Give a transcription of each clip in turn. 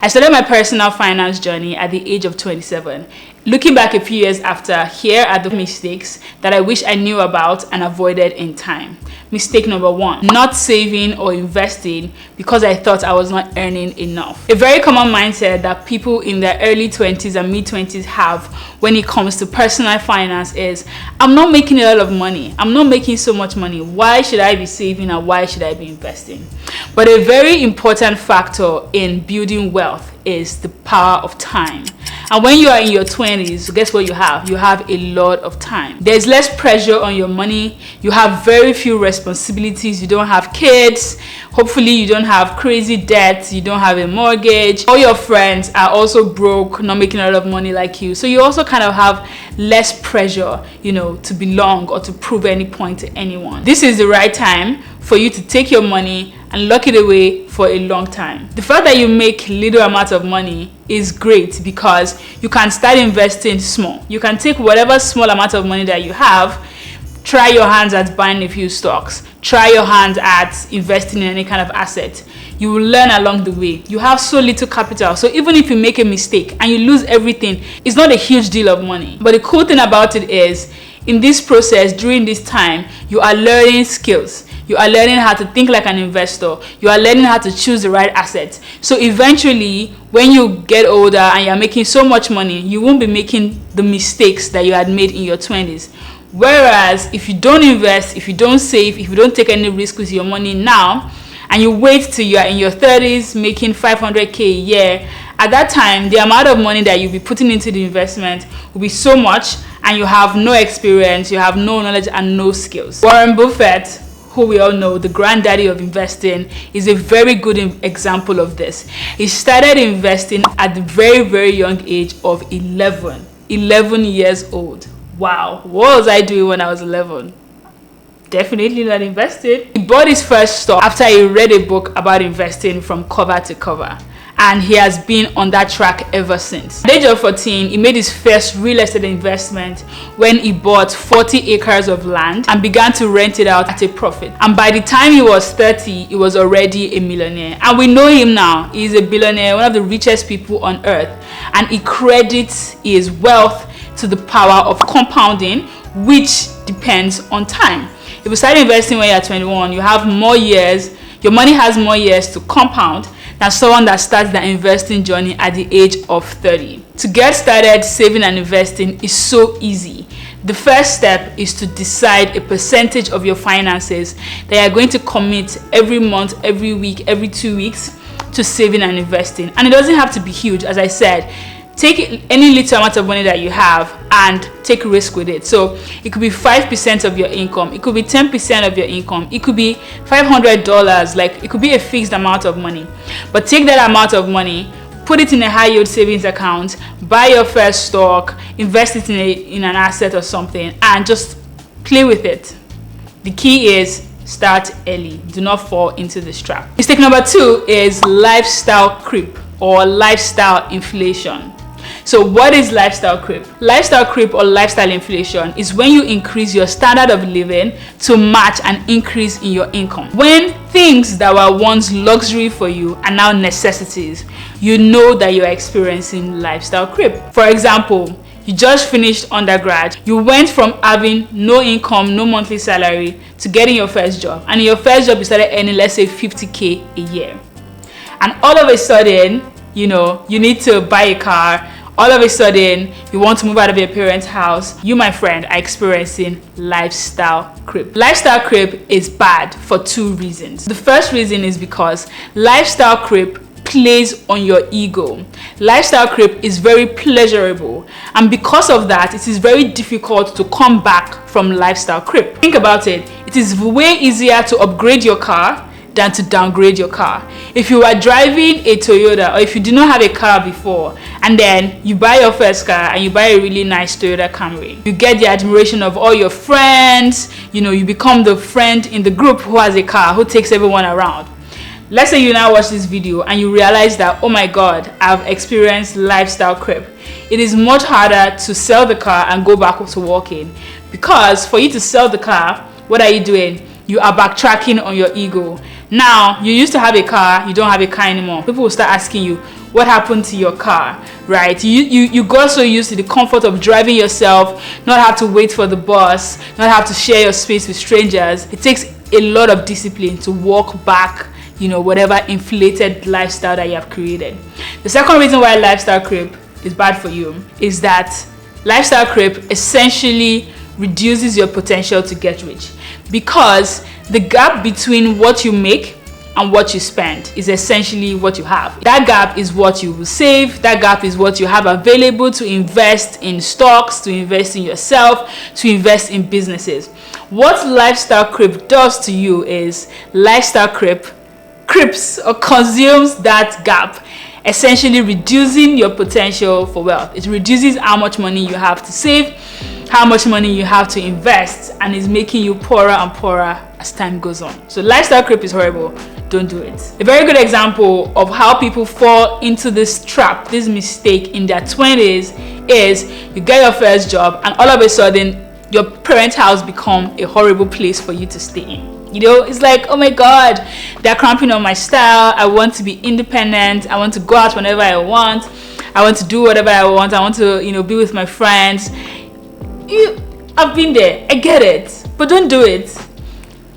I started my personal finance journey at the age of 27. Looking back a few years after, here are the mistakes that I wish I knew about and avoided in time. Mistake number 1, not saving or investing because I thought I was not earning enough. A very common mindset that people in their early 20s and mid 20s have when it comes to personal finance is, I'm not making a lot of money. I'm not making so much money. Why should I be saving and why should I be investing? But a very important factor in building wealth is the power of time. And when you are in your 20s, guess what you have? You have a lot of time. There's less pressure on your money. You have very few responsibilities. You don't have kids. Hopefully you don't have crazy debts. You don't have a mortgage. All your friends are also broke, not making a lot of money like you. So you also kind of have less pressure, to belong or to prove any point to anyone. This is the right time for you to take your money and lock it away for a long time. The fact that you make little amount of money is great because you can start investing small. You can take whatever small amount of money that you have, try your hands at buying a few stocks, try your hands at investing in any kind of asset. You will learn along the way. You have so little capital, so even if you make a mistake and you lose everything, it's not a huge deal of money. But the cool thing about it is, in this process, during this time, you are learning skills. You are learning how to think like an investor. You are learning how to choose the right assets. So eventually, when you get older and you're making so much money, you won't be making the mistakes that you had made in your 20s. Whereas if you don't invest, if you don't save, if you don't take any risk with your money now, and you wait till you are in your 30s making 500k a year, at that time, the amount of money that you'll be putting into the investment will be so much, and you have no experience, you have no knowledge and no skills. Warren Buffett, who we all know, the granddaddy of investing, is a very good example of this. He started investing at the very, very young age of 11 years old. Wow, what was I doing when I was 11? Definitely not invested. He bought his first stock after he read a book about investing from cover to cover. And he has been on that track ever since. At the age of 14, he made his first real estate investment when he bought 40 acres of land and began to rent it out at a profit. And by the time he was 30, he was already a millionaire. And we know him now. He's a billionaire, one of the richest people on earth. And he credits his wealth to the power of compounding, which depends on time. If you start investing when you're 21, you have more years, your money has more years to compound than someone that starts their investing journey at the age of 30. To get started saving and investing is so easy. The first step is to decide a percentage of your finances that you're going to commit every month, every week, every 2 weeks to saving and investing. And it doesn't have to be huge. As I said, take any little amount of money that you have and take risk with it. So it could be 5% of your income, it could be 10% of your income, it could be $500, like it could be a fixed amount of money. But take that amount of money, put it in a high yield savings account, buy your first stock, invest it in an asset or something, and just play with it. The key is start early. Do not fall into this trap. Mistake number 2 is lifestyle creep or lifestyle inflation. So what is lifestyle creep? Lifestyle creep or lifestyle inflation is when you increase your standard of living to match an increase in your income. When things that were once luxury for you are now necessities, you know that you're experiencing lifestyle creep. For example, you just finished undergrad, you went from having no income, no monthly salary, to getting your first job. And in your first job, you started earning, let's say, 50k a year. And all of a sudden, you need to buy a car. All of a sudden, you want to move out of your parents' house. You, my friend, are experiencing lifestyle creep. Lifestyle creep is bad for 2 reasons. The first reason is because lifestyle creep plays on your ego. Lifestyle creep is very pleasurable, and because of that, it is very difficult to come back from lifestyle creep. Think about it. It is way easier to upgrade your car than to downgrade your car. If you are driving a Toyota, or if you do not have a car before, and then you buy your first car and you buy a really nice Toyota Camry, you get the admiration of all your friends. You become the friend in the group who has a car, who takes everyone around. Let's say you now watch this video and you realize that, oh my god, I've experienced lifestyle creep. It is much harder to sell the car and go back to working, because for you to sell the car, what are you doing? You are backtracking on your ego. Now, you used to have a car, you don't have a car anymore. People will start asking you, what happened to your car, right? You got so used to the comfort of driving yourself, not have to wait for the bus, not have to share your space with strangers. It takes a lot of discipline to walk back, whatever inflated lifestyle that you have created. The second reason why lifestyle creep is bad for you is that lifestyle creep essentially reduces your potential to get rich, because the gap between what you make and what you spend is essentially what you have. That gap is what you will save. That gap is what you have available to invest in stocks, to invest in yourself, to invest in businesses. What lifestyle creep does to you is lifestyle creeps or consumes that gap, essentially reducing your potential for wealth. It reduces how much money you have to save, how much money you have to invest, and is making you poorer and poorer as time goes on. So lifestyle creep is horrible. Don't do it. A very good example of how people fall into this trap, this mistake in their 20s, is you get your first job and all of a sudden your parents' house become a horrible place for you to stay in. It's like, oh my God, they're cramping on my style. I want to be independent. I want to go out whenever I want. I want to do whatever I want. I want to, be with my friends. I've been there. I get it. But don't do it.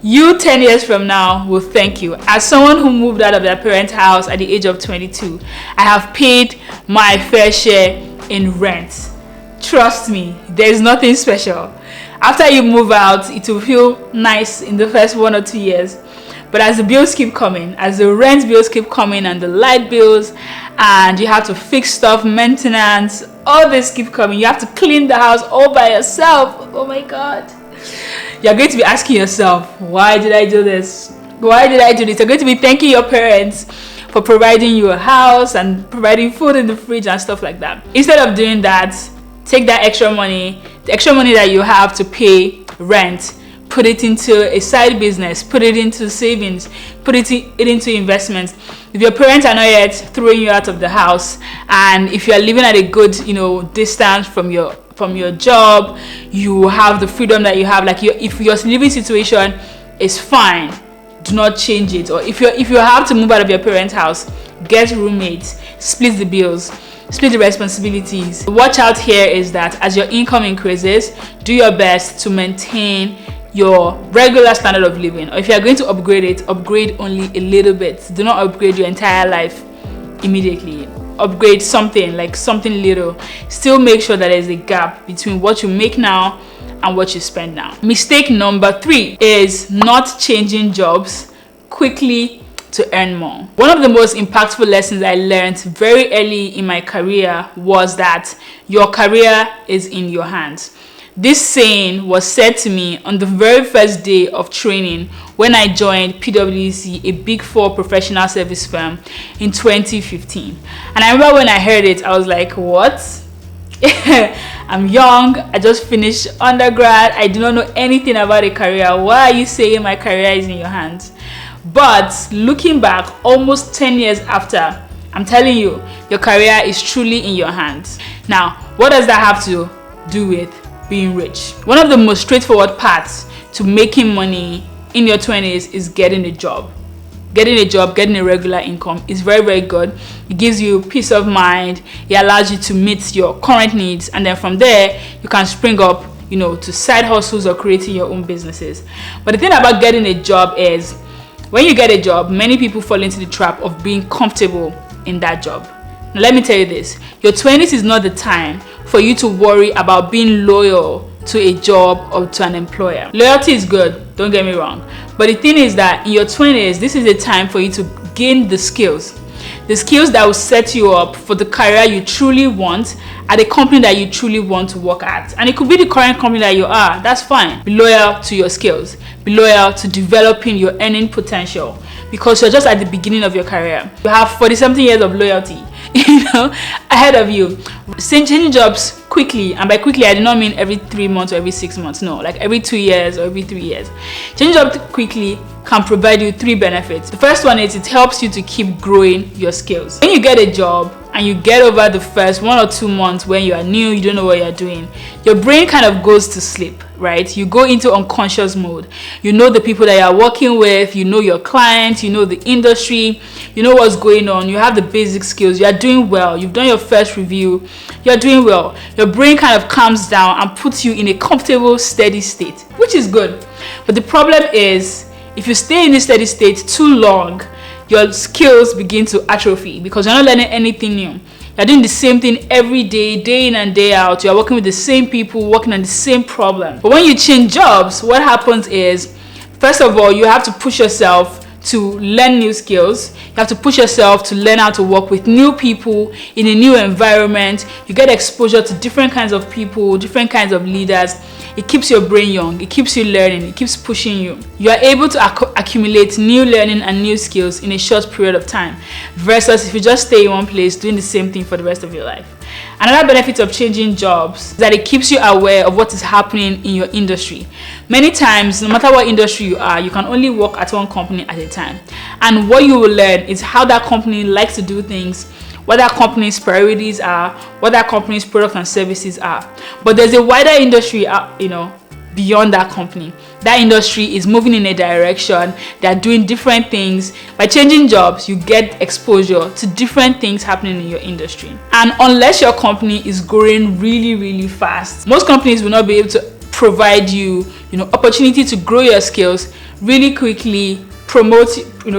You 10 years from now will thank you. As someone who moved out of their parents' house at the age of 22, I have paid my fair share in rent. Trust me, there's nothing special. After you move out, it will feel nice in the first 1 or 2 years. But as the bills keep coming, as the rent bills keep coming and the light bills, and you have to fix stuff, maintenance, all this keep coming. You have to clean the house all by yourself. Oh my God. You're going to be asking yourself, why did I do this? Why did I do this? You're going to be thanking your parents for providing you a house and providing food in the fridge and stuff like that. Instead of doing that, take that extra money, the extra money that you have to pay rent, put it into a side business, put it into savings, put it into investments. If your parents are not yet throwing you out of the house, and if you are living at a good, distance from your job, you have the freedom that you have. Like if your living situation is fine, do not change it. Or if you have to move out of your parents' house, get roommates, split the bills, split the responsibilities. Watch out here is that as your income increases, do your best to maintain your regular standard of living. Or if you are going to upgrade it, upgrade only a little bit. Do not upgrade your entire life immediately. Upgrade something little. Still make sure that there's a gap between what you make now and what you spend now. Mistake number 3 is not changing jobs quickly to earn more. One of the most impactful lessons I learned very early in my career was that your career is in your hands. This saying was said to me on the very first day of training when I joined PwC, a Big 4 professional service firm, in 2015. And I remember when I heard it, I was like, what? I'm young, I just finished undergrad, I do not know anything about a career. Why are you saying my career is in your hands? But looking back, almost 10 years after, I'm telling you, your career is truly in your hands. Now, what does that have to do with being rich? One of the most straightforward paths to making money in your 20s is getting a job. Getting a regular income is very, very good. It gives you peace of mind. It allows you to meet your current needs. And then from there, you can spring up, to side hustles or creating your own businesses. But the thing about getting a job is, when you get a job, many people fall into the trap of being comfortable in that job. Now, let me tell you this. Your 20s is not the time for you to worry about being loyal to a job or to an employer. Loyalty is good, don't get me wrong. But the thing is that in your 20s, this is the time for you to gain the skills that will set you up for the career you truly want at a company that you truly want to work at. And it could be the current company that you are. That's fine. Be loyal to your skills. Be loyal to developing your earning potential, because you're just at the beginning of your career. You have 40-something years of loyalty, ahead of you. Changing jobs quickly, and by quickly I do not mean every 3 months or every 6 months. No, like every 2 years or every 3 years. Changing jobs quickly can provide you 3 benefits. The first one is it helps you to keep growing your skills. When you get a job and you get over the first 1 or 2 months when you are new, you don't know what you're doing, your brain kind of goes to sleep, right? You go into unconscious mode. You know the people that you're working with, you know your clients, you know the industry, you know what's going on, you have the basic skills, you are doing well, you've done your first review, you're doing well. Your brain kind of calms down and puts you in a comfortable, steady state, which is good. But the problem is, if you stay in this steady state too long, your skills begin to atrophy because you're not learning anything new. You're doing the same thing every day, day in and day out. You're working with the same people, working on the same problem. But when you change jobs, what happens is, first of all, you have to push yourself to learn new skills. You have to push yourself to learn how to work with new people in a new environment. You get exposure to different kinds of people, different kinds of leaders. It keeps your brain young, it keeps you learning, it keeps pushing you. You are able to accumulate new learning and new skills in a short period of time versus if you just stay in one place doing the same thing for the rest of your life. Another benefit of changing jobs is that it keeps you aware of what is happening in your industry. Many times, no matter what industry you are, you can only work at one company at a time. And what you will learn is how that company likes to do things, what that company's priorities are, what that company's products and services are. But there's a wider industry, beyond that company. That industry is moving in a direction. They're doing different things. By changing jobs, you get exposure to different things happening in your industry. And unless your company is growing really, really fast, most companies will not be able to provide you, opportunity to grow your skills really quickly,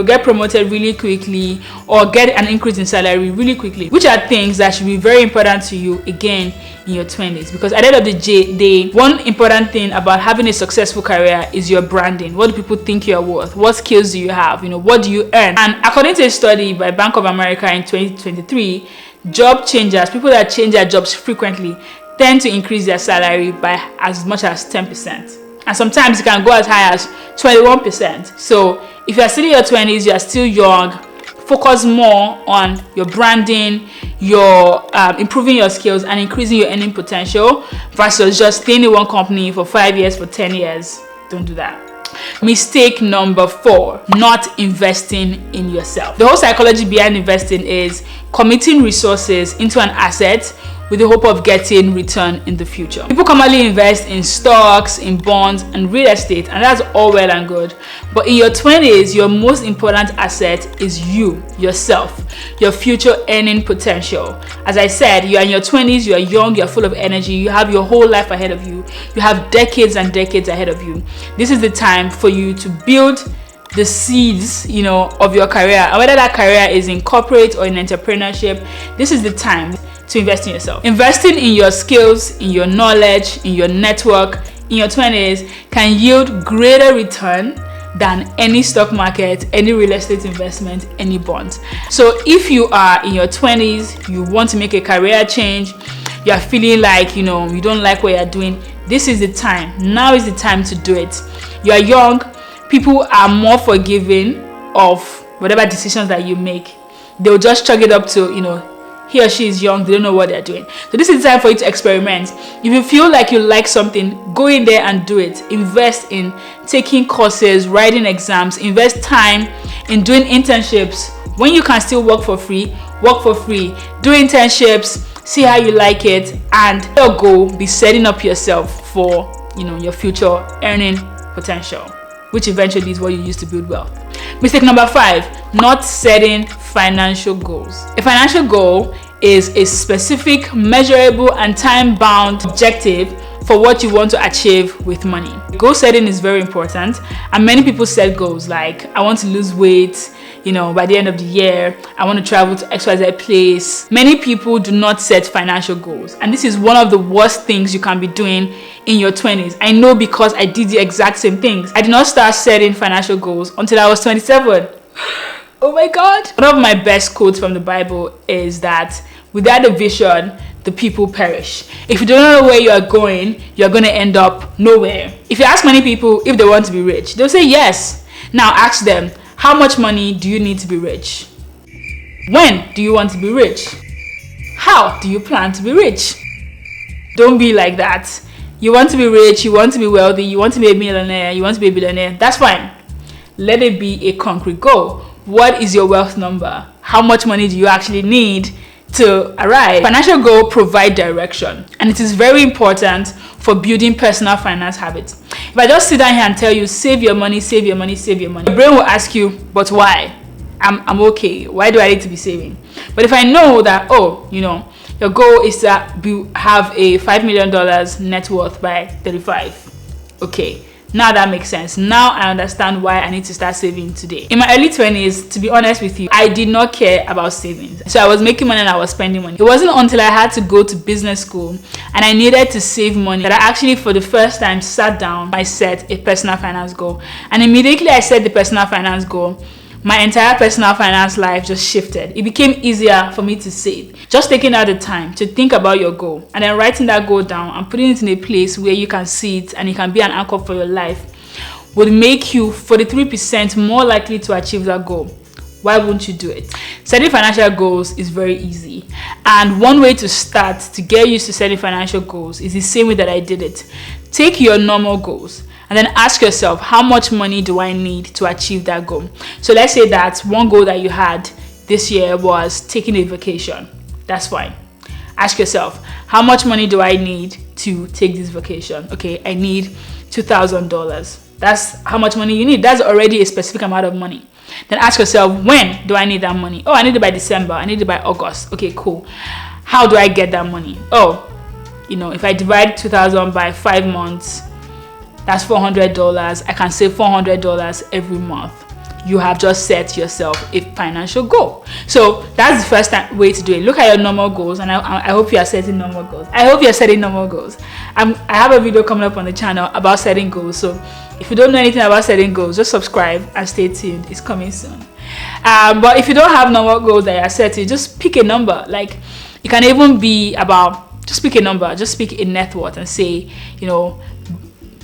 get promoted really quickly, or get an increase in salary really quickly, which are things that should be very important to you again in your 20s. Because at the end of the day, one important thing about having a successful career is your branding. What do people think you're worth? What skills do you have? What do you earn? And according to a study by Bank of America in 2023, job changers, people that change their jobs frequently, tend to increase their salary by as much as 10%. And sometimes it can go as high as 21%. So if you are still in your 20s, you are still young, focus more on your branding, your improving your skills and increasing your earning potential versus just staying in one company for 5 years, for 10 years. Don't do that. Mistake number 4, not investing in yourself. The whole psychology behind investing is committing resources into an asset with the hope of getting return in the future. People commonly invest in stocks, in bonds, and real estate, and that's all well and good. But in your 20s, your most important asset is yourself, your future earning potential. As I said, you are in your 20s, you are young, you are full of energy, you have your whole life ahead of you, you have decades and decades ahead of you. This is the time for you to build the seeds, of your career. And whether that career is in corporate or in entrepreneurship, this is the time to invest in yourself. Investing in your skills, in your knowledge, in your network, in your 20s can yield greater return than any stock market, any real estate investment, any bonds. So if you are in your 20s, you want to make a career change, you are feeling like, you don't like what you're doing, this is the time. Now is the time to do it. You are young. People are more forgiving of whatever decisions that you make. They'll just chalk it up to, he or she is young, they don't know what they're doing. So this is the time for you to experiment. If you feel like you like something, go in there and do it. Invest in taking courses, writing exams, invest time in doing internships. When you can still work for free, do internships, see how you like it, and your goal be setting up yourself for your future earning potential, which eventually is what you use to build wealth. Mistake number 5, not setting financial goals. A financial goal is a specific, measurable, and time-bound objective for what you want to achieve with money. Goal setting is very important, and many people set goals like, I want to lose weight, by the end of the year, I want to travel to XYZ place. Many people do not set financial goals, and this is one of the worst things you can be doing in your 20s. I know, because I did the exact same things. I did not start setting financial goals until I was 27. Oh my God. One of my best quotes from the Bible is that without a vision, the people perish. If you don't know where you are going to end up nowhere. If you ask many people if they want to be rich, they'll say yes. Now ask them, how much money do you need to be rich? When do you want to be rich? How do you plan to be rich? Don't be like that. You want to be rich, you want to be wealthy, you want to be a millionaire, you want to be a billionaire. That's fine. let it be a concrete goal. What is your wealth number? How much money do you actually need to arrive? Financial goal provide direction, and it is very important for building personal finance habits. If I just sit down here and tell you, save your money, save your money, save your money, your brain will ask you, but why? I'm okay. Why do I need to be saving? But if I know that, oh, your goal is to have a $5 million net worth by 35. Okay, now that makes sense. Now I understand why I need to start saving today. In my early 20s, to be honest with you, I did not care about savings. So I was making money and I was spending money. It wasn't until I had to go to business school and I needed to save money that I actually for the first time sat down, I set a personal finance goal. And immediately I set the personal finance goal, my entire personal finance life just shifted. It became easier for me to save. Just taking out the time to think about your goal and then writing that goal down and putting it in a place where you can see it and it can be an anchor for your life would make you 43% more likely to achieve that goal. Why wouldn't you do it? Setting financial goals is very easy. And one way to start to get used to setting financial goals is the same way that I did it. Take your normal goals and then ask yourself, how much money do I need to achieve that goal? So let's say that one goal that you had this year was taking a vacation. That's fine. Ask yourself, how much money do I need to take this vacation? Okay, I need $2,000. That's how much money you need. That's already a specific amount of money. Then ask yourself, when do I need that money? Oh, I need it by December. I need it by August. Okay, cool. How do I get that money? Oh, if I divide 2,000 by 5 months, that's $400. I can save $400 every month. You have just set yourself a financial goal. So that's the first way to do it. Look at your normal goals, and I hope you are setting normal goals. I have a video coming up on the channel about setting goals. So if you don't know anything about setting goals, just subscribe and stay tuned. It's coming soon. But if you don't have normal goals that you are setting, just pick a number. Like it can even be about, just pick a number, just pick a net worth and say,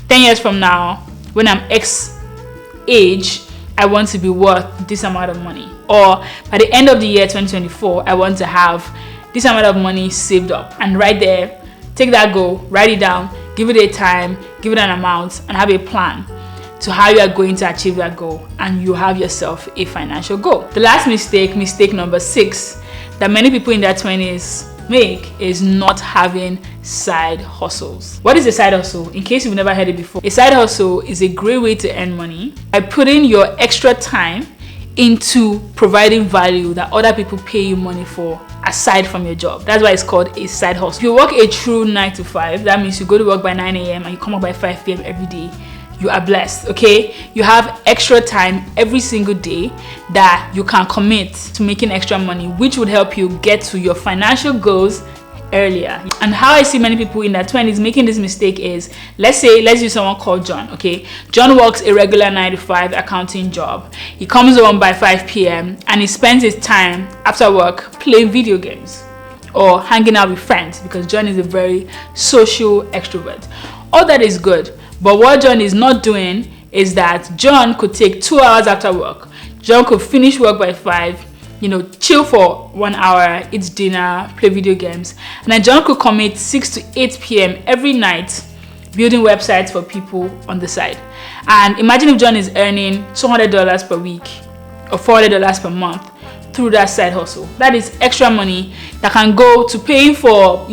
10 years from now, when I'm X age, I want to be worth this amount of money. Or by the end of the year 2024, I want to have this amount of money saved up. And right there, take that goal, write it down, give it a time, give it an amount, and have a plan to how you are going to achieve that goal. And you have yourself a financial goal. The last mistake number 6, that many people in their 20s make is not having side hustles. What is a side hustle? In case you've never heard it before, a side hustle is a great way to earn money by putting your extra time into providing value that other people pay you money for aside from your job. That's why it's called a side hustle. If you work a true 9 to 5, that means you go to work by 9 a.m. and you come up by 5 p.m. every day. You are blessed, okay? You have extra time every single day that you can commit to making extra money, which would help you get to your financial goals earlier. And how I see many people in their 20s making this mistake is, let's use someone called John, okay? John works a regular 9 to 5 accounting job. He comes home by 5 p.m. and he spends his time after work playing video games or hanging out with friends, because John is a very social extrovert. All that is good. But what John is not doing is that John could take 2 hours after work. John could finish work by 5, chill for 1 hour, eat dinner, play video games. And then John could commit 6 to 8 p.m. every night building websites for people on the side. And imagine if John is earning $200 per week or $400 per month through that side hustle. That is extra money that can go to paying for,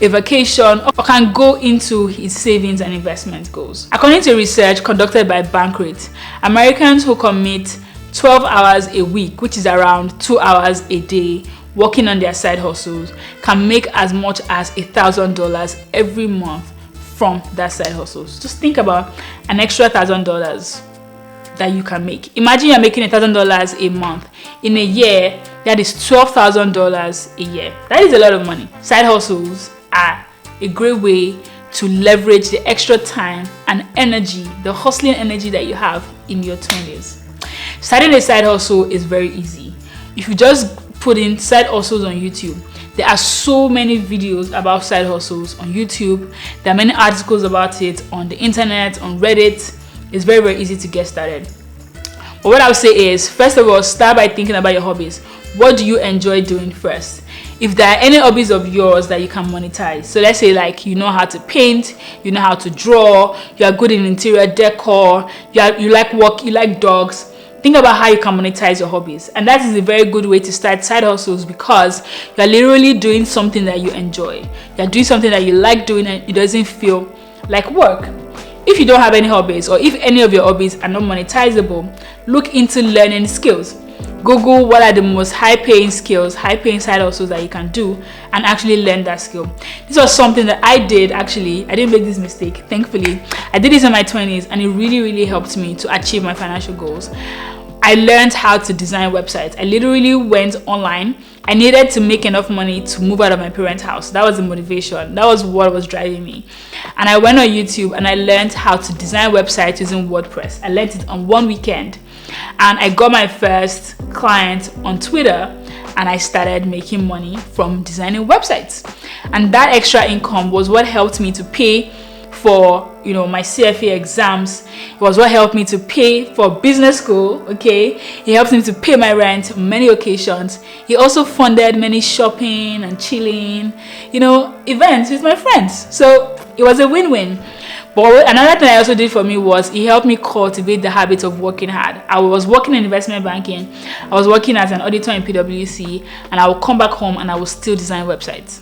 a vacation, or can go into his savings and investment goals. According to research conducted by Bankrate, Americans who commit 12 hours a week, which is around 2 hours a day, working on their side hustles, can make as much as $1,000 every month from that side hustles. Just think about an extra $1,000 that you can make. Imagine you're making $1,000 a month. In a year, that is $12,000 a year. That is a lot of money. Side hustles are a great way to leverage the extra time and energy, the hustling energy that you have in your 20s. Starting a side hustle is very easy. If you just put in side hustles on YouTube, there are so many videos about side hustles on YouTube. There are many articles about it on the internet, on Reddit. It's very, very easy to get started. But what I would say is, first of all, start by thinking about your hobbies. what do you enjoy doing first? If there are any hobbies of yours that you can monetize, so let's say like you know how to paint, you know how to draw, you are good in interior decor, you like dogs. Think about how you can monetize your hobbies, and that is a very good way to start side hustles, because you are literally doing something that you enjoy. You are doing something that you like doing, and it doesn't feel like work. If you don't have any hobbies, or if any of your hobbies are not monetizable, look into learning skills. Google what are the most high-paying skills, high-paying side hustles that you can do, and actually learn that skill. This was something that I did actually. I didn't make this mistake, thankfully. I did this in my 20s, and it really helped me to achieve my financial goals. I learned how to design websites. I literally went online. I needed to make enough money to move out of my parents' house. That was the motivation. That was what was driving me. And I went on YouTube and I learned how to design websites using WordPress. I learned it on one weekend. And I got my first client on Twitter, and I started making money from designing websites. And that extra income was what helped me to pay for my CFA exams. It was what helped me to pay for business school. Okay, it helped me to pay my rent on many occasions. He also funded many shopping and chilling events with my friends. So it was a win-win. But another thing I also did for me was he helped me cultivate the habit of working hard. I was working in investment banking. I was working as an auditor in PwC, and I would come back home and I would still design websites.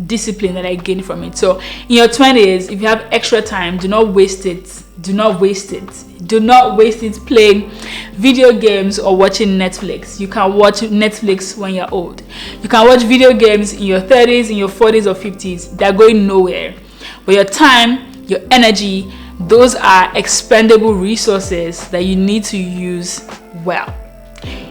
Discipline that I gained from it. So in your 20s, if you have extra time, do not waste it. Do not waste it. Do not waste it playing video games or watching Netflix. You can watch Netflix when you're old. You can watch video games in your 30s, in your 40s or 50s. They're going nowhere. But your time, your energy, those are expendable resources that you need to use well.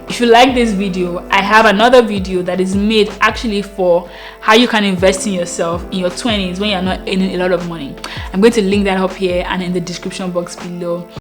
If you like this video, I have another video that is made actually for how you can invest in yourself in your 20s when you're not earning a lot of money. I'm going to link that up here and in the description box below.